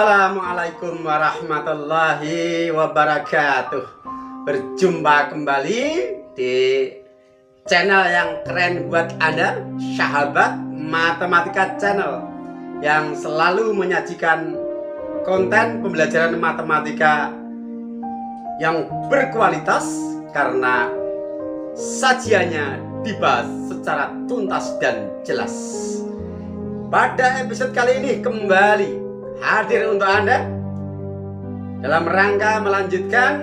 Assalamualaikum warahmatullahi wabarakatuh. Berjumpa kembali di channel yang keren buat Anda, sahabat Matematika Channel, yang selalu menyajikan konten pembelajaran matematika yang berkualitas karena sajiannya dibahas secara tuntas dan jelas. Pada episode kali ini kembali hadir untuk Anda dalam rangka melanjutkan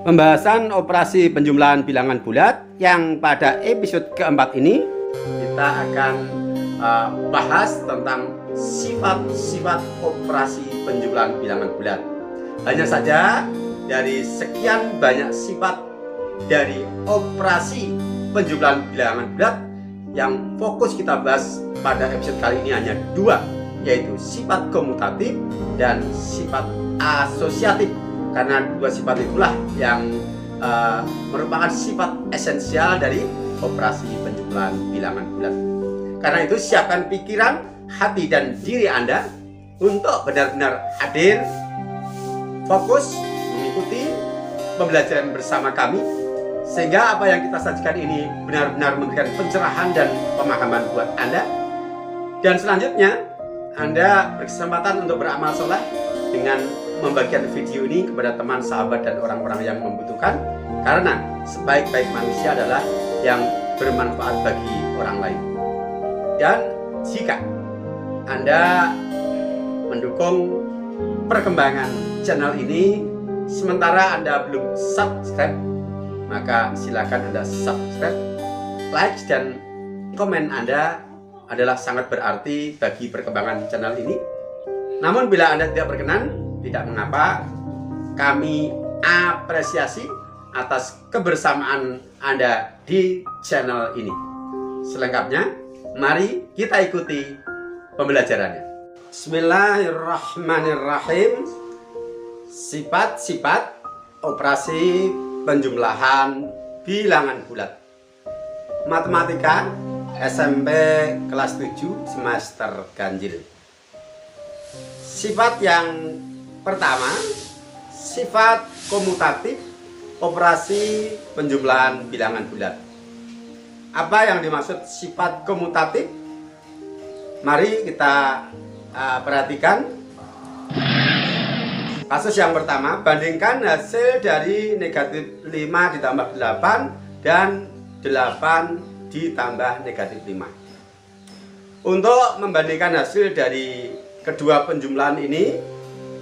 pembahasan operasi penjumlahan bilangan bulat, yang pada episode keempat ini kita akan bahas tentang sifat-sifat operasi penjumlahan bilangan bulat. Hanya saja dari sekian banyak sifat dari operasi penjumlahan bilangan bulat, yang fokus kita bahas pada episode kali ini hanya dua, yaitu sifat komutatif dan sifat asosiatif. Karena dua sifat itulah yang merupakan sifat esensial dari operasi penjumlahan bilangan bulat. Karena itu siapkan pikiran, hati, dan diri Anda untuk benar-benar hadir, fokus mengikuti pembelajaran bersama kami, sehingga apa yang kita sajikan ini benar-benar memberikan pencerahan dan pemahaman buat Anda. Dan selanjutnya Anda berkesempatan untuk beramal soleh dengan membagikan video ini kepada teman, sahabat, dan orang-orang yang membutuhkan, karena sebaik-baik manusia adalah yang bermanfaat bagi orang lain. Dan jika Anda mendukung perkembangan channel ini sementara Anda belum subscribe, maka silakan Anda subscribe, like, dan komen Anda adalah sangat berarti bagi perkembangan channel ini. Namun bila Anda tidak berkenan, tidak mengapa, kami apresiasi atas kebersamaan Anda di channel ini. Selengkapnya, mari kita ikuti pembelajarannya. Bismillahirrahmanirrahim. Sifat-sifat operasi penjumlahan bilangan bulat. Matematika SMP kelas 7 semester ganjil. Sifat yang pertama, sifat komutatif operasi penjumlahan bilangan bulat. Apa yang dimaksud sifat komutatif? Mari kita perhatikan kasus yang pertama. Bandingkan hasil dari negatif 5 ditambah 8 dan 8 ditambah negatif 5. Untuk membandingkan hasil dari kedua penjumlahan ini,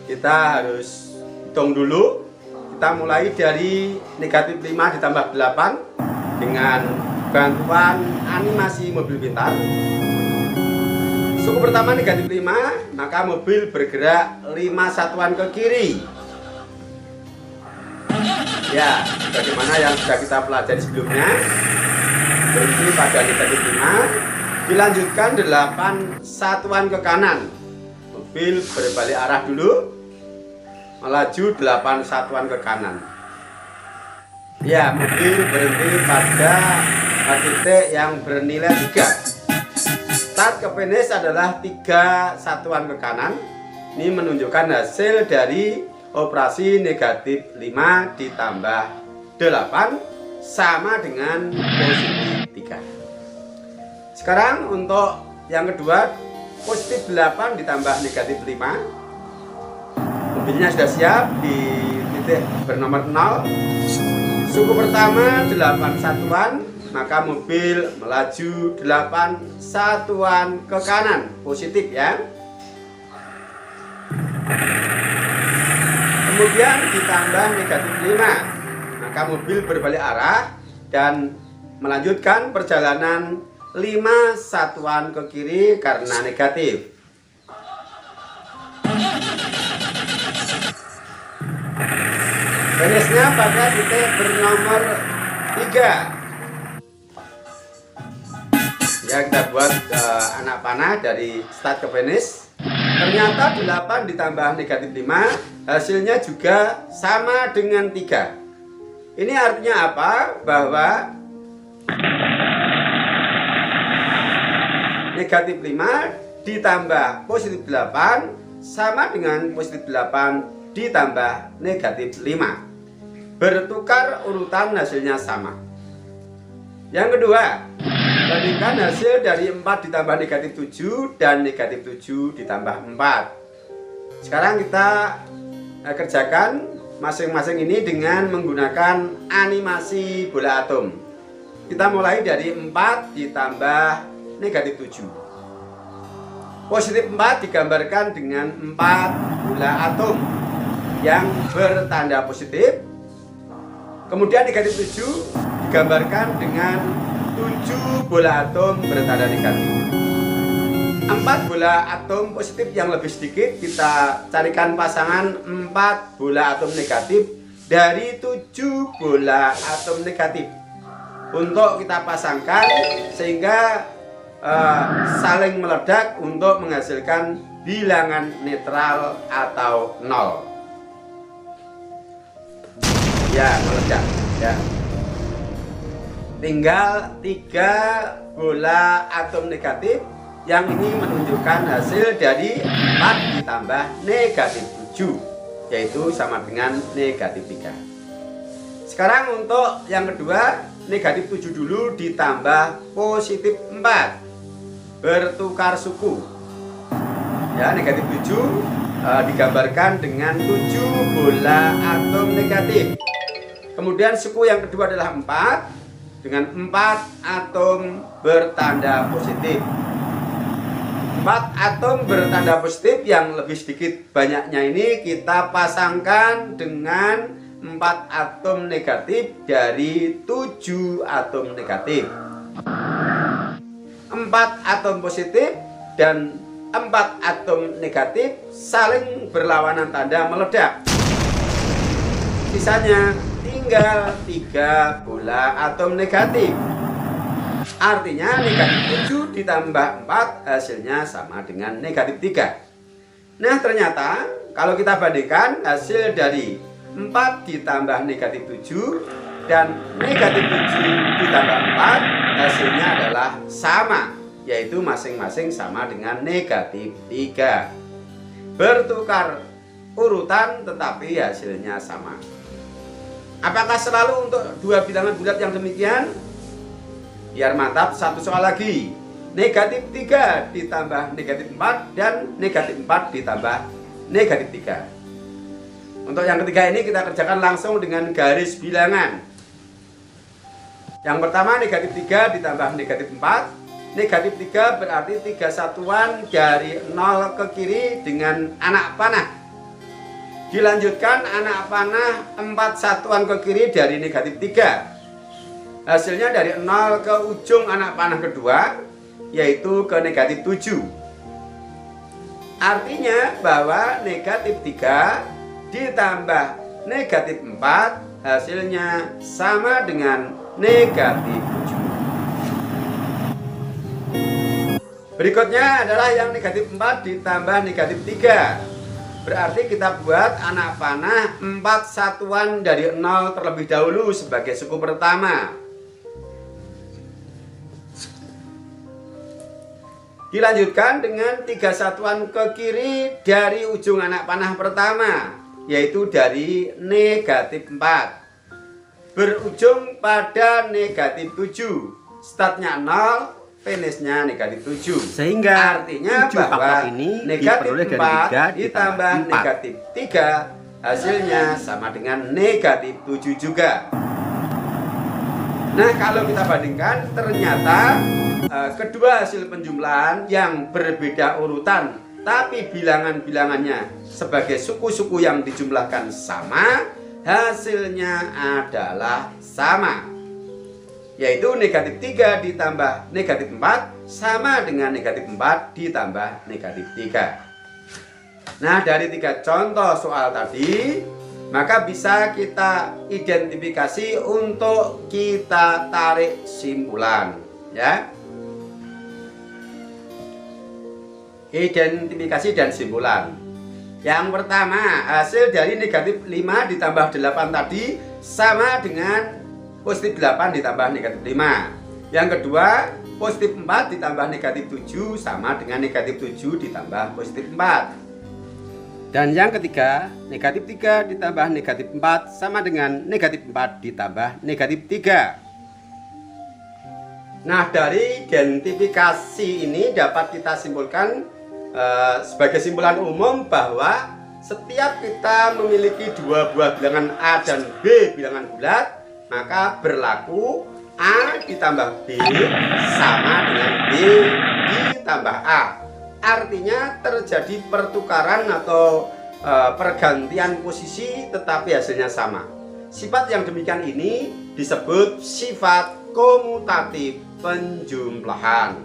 kita harus hitung dulu. Kita mulai dari negatif 5 ditambah 8 dengan bantuan animasi mobil pintar. Suku pertama negatif 5, maka mobil bergerak 5 satuan ke kiri. Ya, bagaimana yang sudah kita pelajari sebelumnya, berhenti pada negatif 5, dilanjutkan 8 satuan ke kanan. Mobil berbalik arah dulu, melaju 8 satuan ke kanan. Ya, mobil berhenti pada titik yang bernilai 3. Start ke finish adalah 3 satuan ke kanan. Ini menunjukkan hasil dari operasi negatif 5 ditambah 8 sama dengan positif 3. Sekarang untuk yang kedua, positif 8 ditambah negatif 5. Mobilnya sudah siap di titik bernomor 0. Suku pertama 8 satuan, maka mobil melaju 8 satuan ke kanan, positif ya. Kemudian ditambah negatif 5, maka mobil berbalik arah dan melanjutkan perjalanan 5 satuan ke kiri karena negatif. Finishnya pada titik bernomor 3. Ya, kita buat anak panah dari start ke finish. Ternyata 8 ditambah negatif 5 hasilnya juga sama dengan 3. Ini artinya apa? Bahwa negatif 5 ditambah positif 8 sama dengan positif 8 ditambah negatif 5. Bertukar urutan, hasilnya sama. Yang kedua, bandingkan hasil dari 4 ditambah negatif 7 dan negatif 7 ditambah 4. Sekarang kita kerjakan masing-masing ini dengan menggunakan animasi bola atom. Kita mulai dari 4 ditambah negatif 7. Positif 4 digambarkan dengan 4 bola atom yang bertanda positif. Kemudian negatif 7 digambarkan dengan 7 bola atom bertanda negatif. 4 bola atom positif yang lebih sedikit, kita carikan pasangan 4 bola atom negatif dari 7 bola atom negatif untuk kita pasangkan sehingga saling meledak untuk menghasilkan bilangan netral atau 0. Ya, meledak ya. Tinggal 3 bola atom negatif yang ini menunjukkan hasil dari 4 ditambah negatif 7, yaitu sama dengan negatif 3. Sekarang untuk yang kedua, negatif 7 dulu ditambah positif 4, bertukar suku ya. Negatif 7 digambarkan dengan 7 bola atom negatif. Kemudian suku yang kedua adalah 4 dengan 4 atom bertanda positif. 4 atom bertanda positif yang lebih sedikit banyaknya ini kita pasangkan dengan 4 atom negatif dari 7 atom negatif. 4 atom positif dan 4 atom negatif saling berlawanan tanda, meledak. Sisanya tinggal 3 bola atom negatif. Artinya negatif 7 ditambah 4 hasilnya sama dengan negatif 3. Nah, ternyata kalau kita bandingkan hasil dari 4 ditambah negatif 7 dan negatif 7 ditambah 4, hasilnya adalah sama, yaitu masing-masing sama dengan negatif 3. Bertukar urutan tetapi hasilnya sama. Apakah selalu untuk dua bilangan bulat yang demikian? Biar mantap, satu soal lagi. Negatif 3 ditambah negatif 4 dan negatif 4 ditambah negatif 3. Untuk yang ketiga ini kita kerjakan langsung dengan garis bilangan. Yang pertama, negatif 3 ditambah negatif 4. Negatif 3 berarti 3 satuan dari 0 ke kiri dengan anak panah. Dilanjutkan anak panah 4 satuan ke kiri dari negatif 3. Hasilnya dari 0 ke ujung anak panah kedua, yaitu ke negatif 7. Artinya bahwa negatif 3 ditambah negatif 4 hasilnya sama dengan negatif 7. Berikutnya adalah yang negatif 4 ditambah negatif 3. Berarti kita buat anak panah 4 satuan dari 0 terlebih dahulu sebagai suku pertama. Dilanjutkan dengan 3 satuan ke kiri dari ujung anak panah pertama, yaitu dari negatif 4. Berujung pada negatif 7. Startnya 0, finishnya negatif 7. Sehingga artinya bahwa ini negatif 4 ditambah negatif 3 hasilnya sama dengan negatif 7 juga. Nah, kalau kita bandingkan ternyata kedua hasil penjumlahan yang berbeda urutan tapi bilangan-bilangannya sebagai suku-suku yang dijumlahkan sama, hasilnya adalah sama, yaitu negatif 3 ditambah negatif 4 sama dengan negatif 4 ditambah negatif 3. Nah, dari 3 contoh soal tadi, maka bisa kita identifikasi untuk kita tarik simpulan ya. Identifikasi dan simpulan. Yang pertama, hasil dari negatif 5 ditambah 8 tadi sama dengan positif 8 ditambah negatif 5. Yang kedua, positif 4 ditambah negatif 7 sama dengan negatif 7 ditambah positif 4. Dan yang ketiga, negatif 3 ditambah negatif 4 sama dengan negatif 4 ditambah negatif 3. Nah, dari identifikasi ini dapat kita simpulkan sebagai simpulan umum bahwa setiap kita memiliki dua buah bilangan A dan B bilangan bulat, maka berlaku A ditambah B sama dengan B ditambah A. Artinya terjadi pertukaran atau pergantian posisi tetapi hasilnya sama. Sifat yang demikian ini disebut sifat komutatif penjumlahan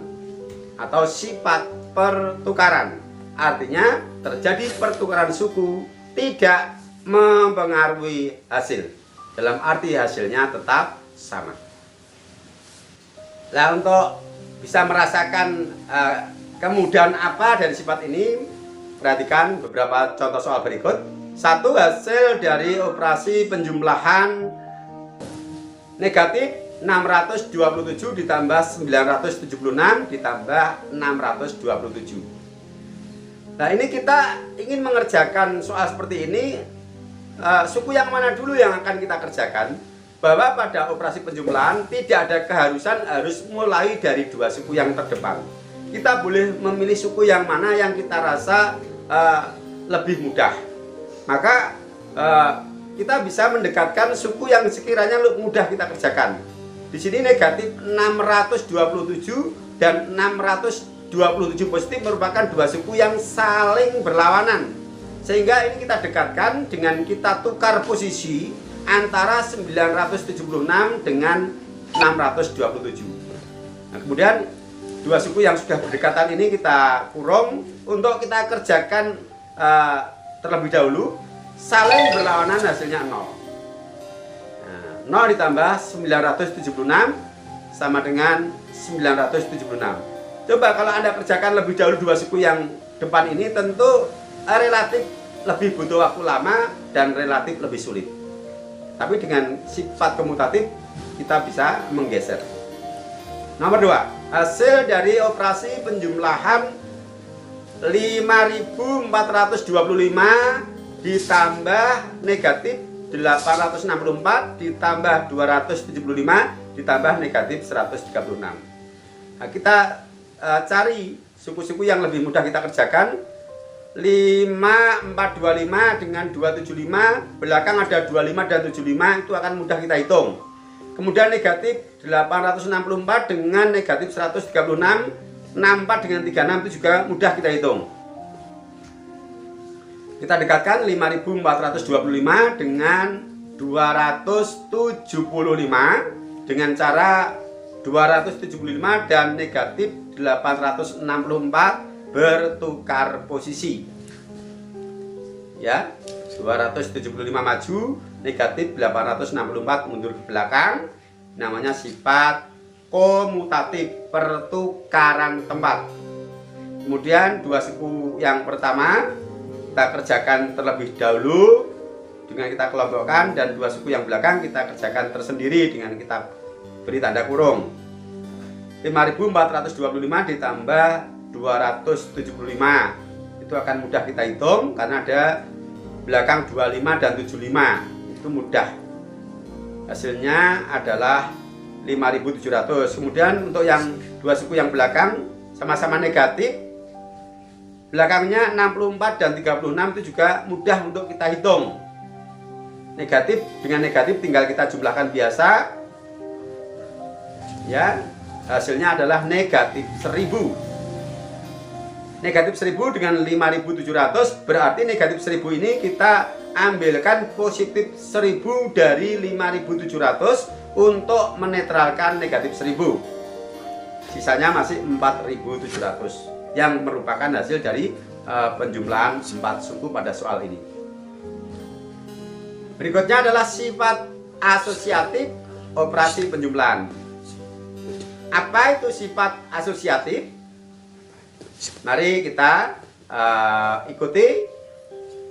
atau sifat pertukaran. Artinya terjadi pertukaran suku tidak mempengaruhi hasil, dalam arti hasilnya tetap sama. Nah, untuk bisa merasakan kemudahan apa dari sifat ini, perhatikan beberapa contoh soal berikut. Satu, hasil dari operasi penjumlahan negatif 627 ditambah 976 ditambah 627. Nah, ini kita ingin mengerjakan soal seperti ini, suku yang mana dulu yang akan kita kerjakan? Bahwa pada operasi penjumlahan tidak ada keharusan harus mulai dari dua suku yang terdepan. Kita boleh memilih suku yang mana yang kita rasa lebih mudah. Maka kita bisa mendekatkan suku yang sekiranya mudah kita kerjakan. Di sini negatif 627 dan 627 positif merupakan dua suku yang saling berlawanan. Sehingga ini kita dekatkan dengan kita tukar posisi antara 976 dengan 627. Nah, kemudian dua suku yang sudah berdekatan ini kita kurung untuk kita kerjakan terlebih dahulu. Saling berlawanan hasilnya 0. Nah, 0 ditambah 976 sama dengan 976. Coba kalau Anda kerjakan lebih dahulu dua suku yang depan ini, tentu relatif lebih butuh waktu lama dan relatif lebih sulit. Tapi dengan sifat komutatif kita bisa menggeser. Nomor 2, hasil dari operasi penjumlahan 5425 ditambah negatif 864 ditambah 275 ditambah negatif 136. Nah, kita cari suku-suku yang lebih mudah kita kerjakan. 5425 dengan 275, belakang ada 25 dan 75, itu akan mudah kita hitung. Kemudian negatif 864 dengan negatif 136, 64 dengan 36 itu juga mudah kita hitung. Kita dekatkan 5425 dengan 275 dengan cara 275 dan negatif 864 bertukar posisi. Ya, 275 maju, negatif 864 mundur ke belakang. Namanya sifat komutatif pertukaran tempat. Kemudian dua suku yang pertama kita kerjakan terlebih dahulu dengan kita kelompokkan, dan dua suku yang belakang kita kerjakan tersendiri dengan kita beri tanda kurung. 5425 ditambah 275 itu akan mudah kita hitung karena ada belakang 25 dan 75, itu mudah. Hasilnya adalah 5700. Kemudian untuk yang dua suku yang belakang sama-sama negatif, belakangnya 64 dan 36 itu juga mudah untuk kita hitung. Negatif dengan negatif tinggal kita jumlahkan biasa. Ya, hasilnya adalah negatif 1000. Negatif 1000 dengan 5700 berarti negatif 1000 ini kita ambilkan positif 1000 dari 5700 untuk menetralkan negatif 1000. Sisanya masih 4700 yang merupakan hasil dari penjumlahan 4 suku pada soal ini. Berikutnya adalah sifat asosiatif operasi penjumlahan. Apa itu sifat asosiatif? Mari kita ikuti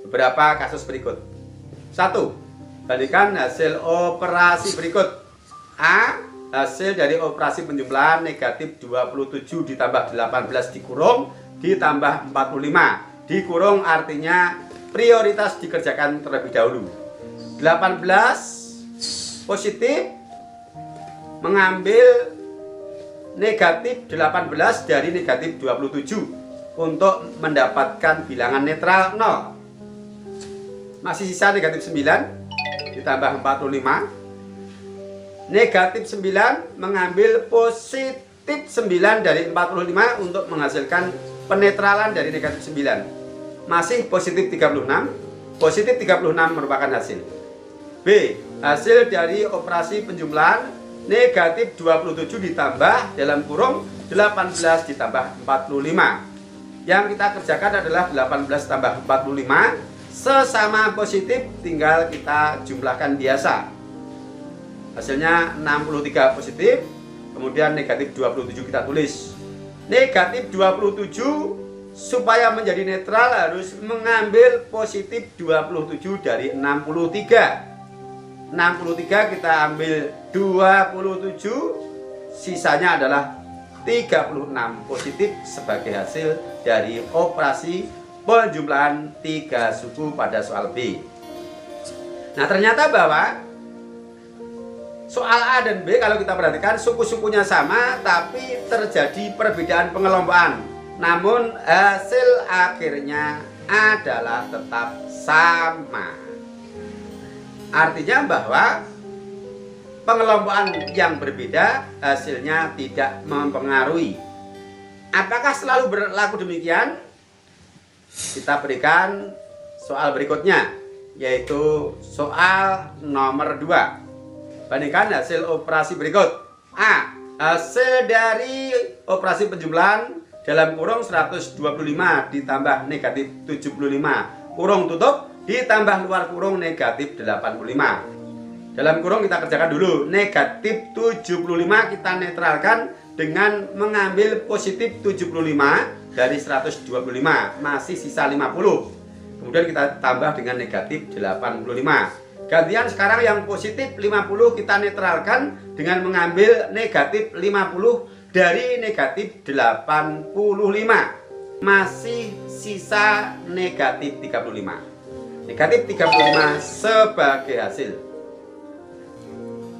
beberapa kasus berikut. 1. Bandingkan hasil operasi berikut. A. Hasil dari operasi penjumlahan negatif 27 ditambah 18 dikurung ditambah 45. Dikurung artinya prioritas dikerjakan terlebih dahulu. 18 positif mengambil negatif 18 dari negatif 27 untuk mendapatkan bilangan netral 0. Masih sisa negatif 9 ditambah 45. Negatif 9 mengambil positif 9 dari 45 untuk menghasilkan penetralan dari negatif 9. Masih positif 36. Positif 36 merupakan hasil. B. Hasil dari operasi penjumlahan negatif 27 ditambah dalam kurung 18 ditambah 45. Yang kita kerjakan adalah 18 tambah 45. Sesama positif, tinggal kita jumlahkan biasa. Hasilnya 63 positif. Kemudian negatif 27 kita tulis. Negatif 27 supaya menjadi netral harus mengambil positif 27 dari 63. 63 kita ambil 27, sisanya adalah 36 positif sebagai hasil dari operasi penjumlahan 3 suku pada soal B. Nah, ternyata bahwa soal A dan B kalau kita perhatikan suku-sukunya sama tapi terjadi perbedaan pengelompokan. Namun hasil akhirnya adalah tetap sama. Artinya bahwa pengelompokan yang berbeda hasilnya tidak mempengaruhi. Apakah selalu berlaku demikian? Kita berikan soal berikutnya, yaitu soal nomor 2. Bandingkan hasil operasi berikut. A. Hasil dari operasi penjumlahan dalam kurung 125 ditambah negatif 75 kurung tutup ditambah luar kurung negatif 85. Dalam kurung kita kerjakan dulu. Negatif 75 kita netralkan dengan mengambil positif 75 dari 125. Masih sisa 50. Kemudian kita tambah dengan negatif 85. Gantian sekarang yang positif 50 kita netralkan dengan mengambil negatif 50 dari negatif 85. Masih sisa negatif 35. Negatif 35 sebagai hasil.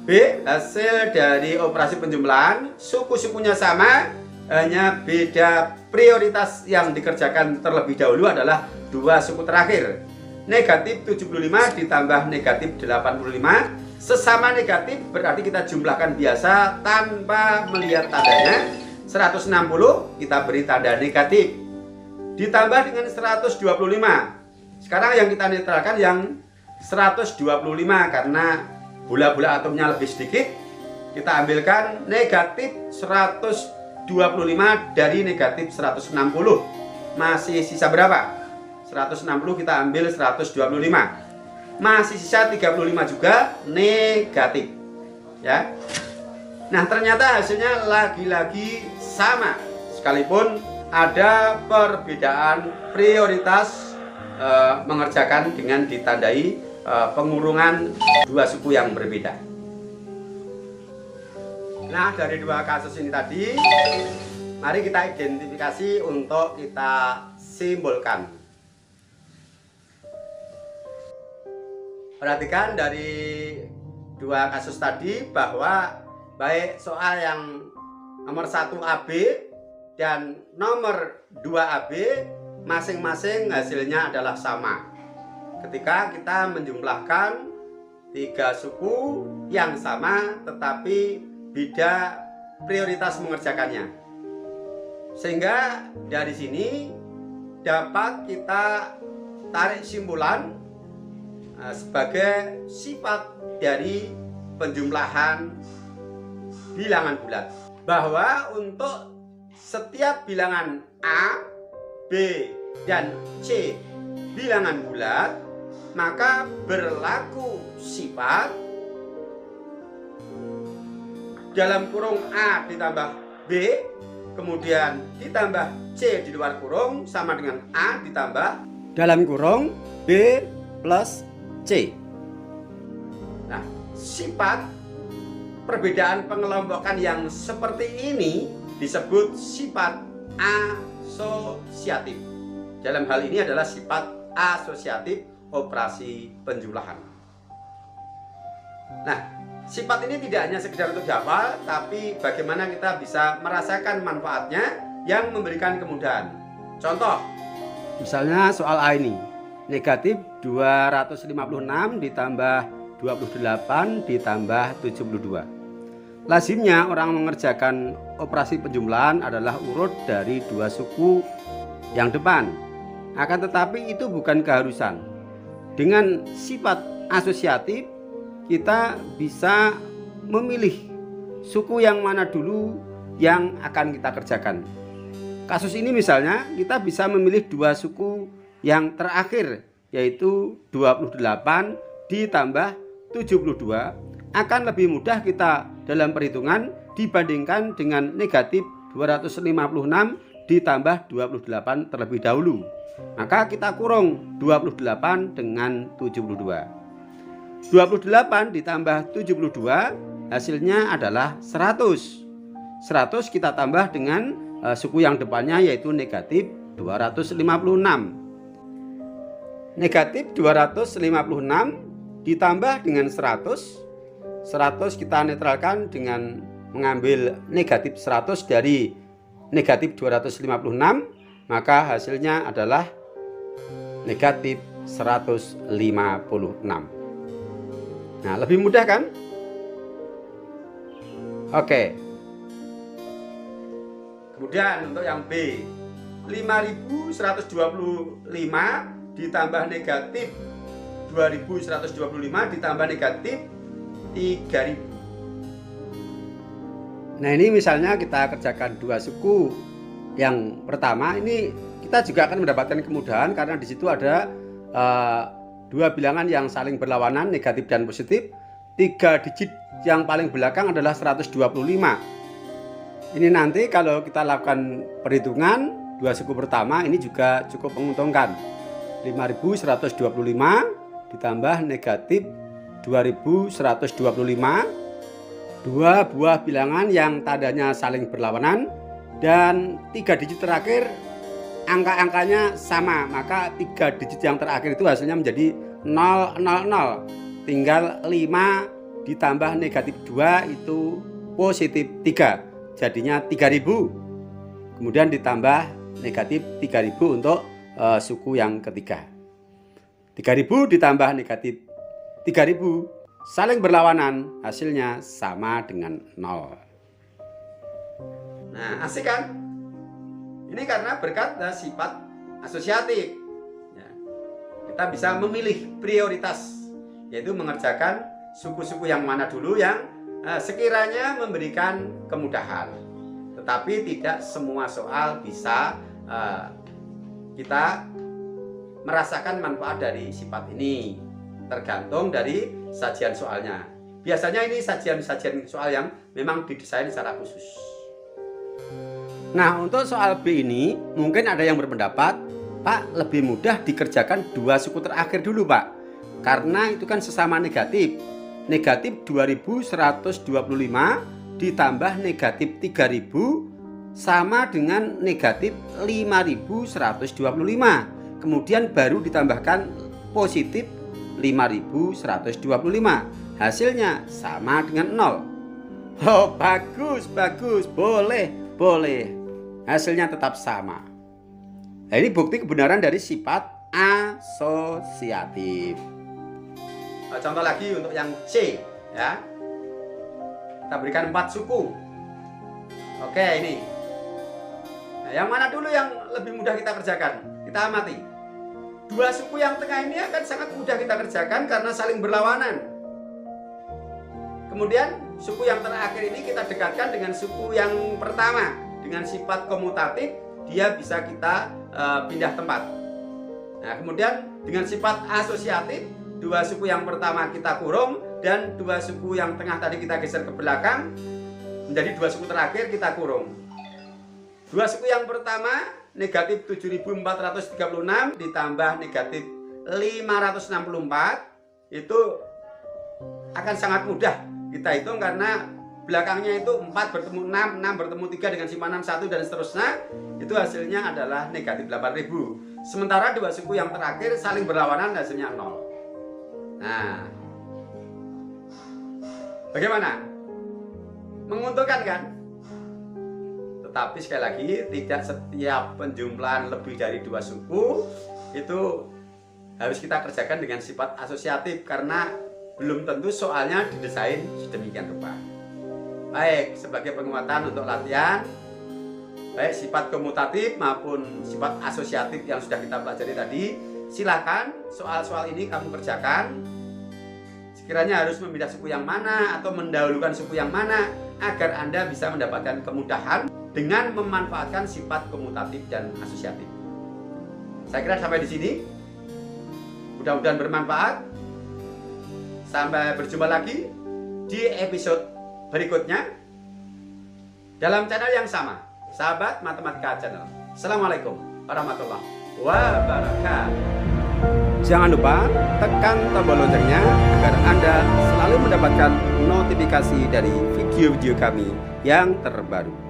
B. Hasil dari operasi penjumlahan suku-sukunya sama, hanya beda prioritas yang dikerjakan terlebih dahulu adalah 2 suku terakhir. Negatif 75 ditambah negatif 85 sesama negatif, berarti kita jumlahkan biasa tanpa melihat tandanya. 160 kita beri tanda negatif ditambah dengan 125. Sekarang yang kita netralkan yang 125 karena bola-bola atomnya lebih sedikit. Kita ambilkan negatif 125 dari negatif 160. Masih sisa berapa? 160 kita ambil 125. Masih sisa 35 juga negatif. Ya. Nah, ternyata hasilnya lagi-lagi sama. Sekalipun ada perbedaan prioritas mengerjakan dengan ditandai pengurungan 2 suku yang berbeda. Nah, dari 2 kasus ini tadi, mari kita identifikasi untuk kita simbolkan. Perhatikan dari 2 kasus tadi bahwa baik soal yang nomor 1 AB dan nomor 2 AB masing-masing hasilnya adalah sama. Ketika kita menjumlahkan 3 suku yang sama tetapi beda prioritas mengerjakannya. Sehingga dari sini dapat kita tarik simpulan sebagai sifat dari penjumlahan bilangan bulat, bahwa untuk setiap bilangan A, B, dan C bilangan bulat, maka berlaku sifat dalam kurung A ditambah B, kemudian ditambah C di luar kurung sama dengan A ditambah dalam kurung B plus C. Nah, sifat perbedaan pengelompokan yang seperti ini disebut sifat asosiatif. Dalam hal ini adalah sifat asosiatif operasi penjumlahan. Nah, sifat ini tidak hanya sekedar untuk dihafal, tapi bagaimana kita bisa merasakan manfaatnya yang memberikan kemudahan. Contoh, misalnya soal A ini, negatif 256 ditambah 28 ditambah 72. Lazimnya orang mengerjakan operasi penjumlahan adalah urut dari dua suku yang depan. Akan tetapi itu bukan keharusan. Dengan sifat asosiatif, kita bisa memilih suku yang mana dulu yang akan kita kerjakan. Kasus ini misalnya kita bisa memilih dua suku yang terakhir, yaitu 28 ditambah 72, akan lebih mudah kita dalam perhitungan dibandingkan dengan negatif 256 ditambah 28 terlebih dahulu. Maka kita kurung 28 dengan 72. 28 ditambah 72 hasilnya adalah 100. 100 kita tambah dengan suku yang depannya, yaitu negatif 256. Negatif 256 ditambah dengan 100 kita netralkan dengan mengambil negatif 100 dari negatif 256, maka hasilnya adalah negatif 156. Nah, lebih mudah kan? Oke. Kemudian untuk yang B, 5125 ditambah negatif 2125 ditambah negatif 3000. Nah, ini misalnya kita kerjakan dua suku. Yang pertama ini kita juga akan mendapatkan kemudahan karena di situ ada dua bilangan yang saling berlawanan, negatif dan positif. 3 digit yang paling belakang adalah 125. Ini nanti kalau kita lakukan perhitungan dua suku pertama ini juga cukup menguntungkan. 5125 ditambah negatif 2125, dua buah bilangan yang tandanya saling berlawanan, dan 3 digit terakhir angka-angkanya sama, maka 3 digit yang terakhir itu hasilnya menjadi 000. Tinggal 5 ditambah negatif 2 itu positif 3, jadinya 3000. Kemudian ditambah negatif 3000 untuk suku yang ketiga. 3000 ditambah negatif 3000 saling berlawanan, hasilnya sama dengan 0. Nah, asik kan? Ini karena berkat sifat asosiatif ya, kita bisa memilih prioritas, yaitu mengerjakan suku-suku yang mana dulu yang sekiranya memberikan kemudahan. Tetapi tidak semua soal bisa kita merasakan manfaat dari sifat ini, tergantung dari sajian soalnya. Biasanya ini sajian-sajian soal yang memang didesain secara khusus. Nah, untuk soal B ini mungkin ada yang berpendapat, Pak, lebih mudah dikerjakan dua suku terakhir dulu, Pak, karena itu kan sesama negatif. Negatif 2125 ditambah negatif 3000 sama dengan negatif 5125. Kemudian baru ditambahkan positif 5125. Hasilnya sama dengan 0. Oh, bagus, boleh. Hasilnya tetap sama. Nah, ini bukti kebenaran dari sifat asosiatif. Contoh lagi untuk yang C ya. Kita berikan 4 suku. Oke, ini. Nah, yang mana dulu yang lebih mudah kita kerjakan? Kita amati. Dua suku yang tengah ini akan sangat mudah kita kerjakan karena saling berlawanan. Kemudian suku yang terakhir ini kita dekatkan dengan suku yang pertama. Dengan sifat komutatif, dia bisa kita pindah tempat. Nah, kemudian dengan sifat asosiatif, dua suku yang pertama kita kurung, dan dua suku yang tengah tadi kita geser ke belakang, menjadi dua suku terakhir kita kurung. Dua suku yang pertama, negatif 7436 ditambah negatif 564, itu akan sangat mudah kita hitung karena belakangnya itu 4 bertemu 6, 6 bertemu 3 dengan simpanan 1 dan seterusnya. Itu hasilnya adalah negatif 8000. Sementara dua suku yang terakhir saling berlawanan hasilnya 0. Nah, bagaimana? Menguntungkan kan? Tetapi sekali lagi, tidak setiap penjumlahan lebih dari dua suku itu harus kita kerjakan dengan sifat asosiatif, karena belum tentu soalnya didesain sedemikian rupa. Baik, sebagai penguatan untuk latihan, baik sifat komutatif maupun sifat asosiatif yang sudah kita pelajari tadi, silakan soal-soal ini kamu kerjakan. Sekiranya harus memilih suku yang mana atau mendahulukan suku yang mana agar Anda bisa mendapatkan kemudahan dengan memanfaatkan sifat komutatif dan asosiatif. Saya kira sampai di sini. Mudah-mudahan bermanfaat. Sampai berjumpa lagi di episode berikutnya dalam channel yang sama, Sahabat Matematika Channel. Assalamualaikum warahmatullahi wabarakatuh. Jangan lupa tekan tombol loncengnya agar Anda selalu mendapatkan notifikasi dari video-video kami yang terbaru.